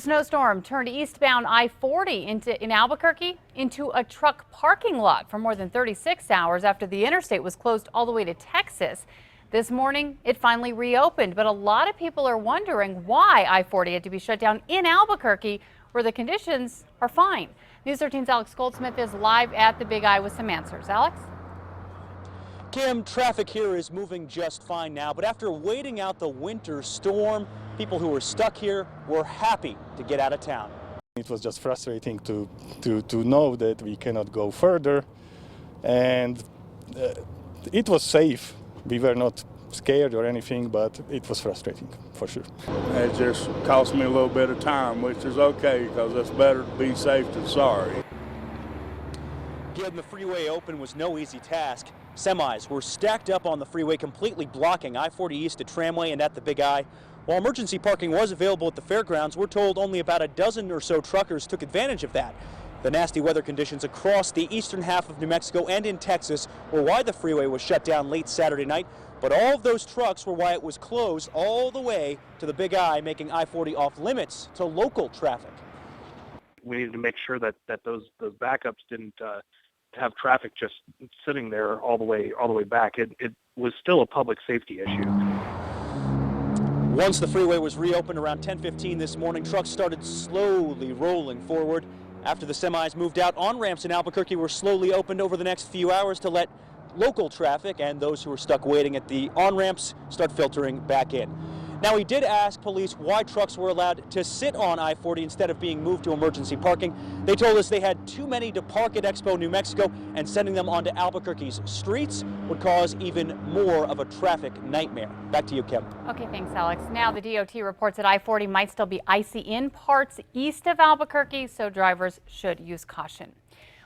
snowstorm turned eastbound I-40 in Albuquerque into a truck parking lot for more than 36 hours after the interstate was closed all the way to Texas. This morning, it finally reopened, but a lot of people are wondering why I-40 had to be shut down in Albuquerque, where the conditions are fine. News 13's Alex Goldsmith is live at the Big I with some answers. Alex? Kim, traffic here is moving just fine now, but after waiting out the winter storm, people who were stuck here were happy to get out of town. It was just frustrating to know that we cannot go further, and it was safe. We were not scared or anything, but it was frustrating for sure. It just cost me a little bit of time, which is okay because it's better to be safe than sorry. Getting the freeway open was no easy task. Semis were stacked up on the freeway, completely blocking I-40 east at Tramway and at the Big I. While emergency parking was available at the fairgrounds, we're told only about a dozen or so truckers took advantage of that. The nasty weather conditions across the eastern half of New Mexico and in Texas were why the freeway was shut down late Saturday night, but all of those trucks were why it was closed all the way to the Big I, making I-40 off limits to local traffic. We needed to make sure that those backups didn't have traffic just sitting there all the way back. It was still a public safety issue. Once the freeway was reopened around 10:15 this morning, trucks started slowly rolling forward. After the semis moved out, on-ramps in Albuquerque were slowly opened over the next few hours to let local traffic and those who were stuck waiting at the on-ramps start filtering back in. Now, we did ask police why trucks were allowed to sit on I-40 instead of being moved to emergency parking. They told us they had too many to park at Expo, New Mexico, and sending them onto Albuquerque's streets would cause even more of a traffic nightmare. Back to you, Kim. Okay, thanks, Alex. Now, the DOT reports that I-40 might still be icy in parts east of Albuquerque, so drivers should use caution.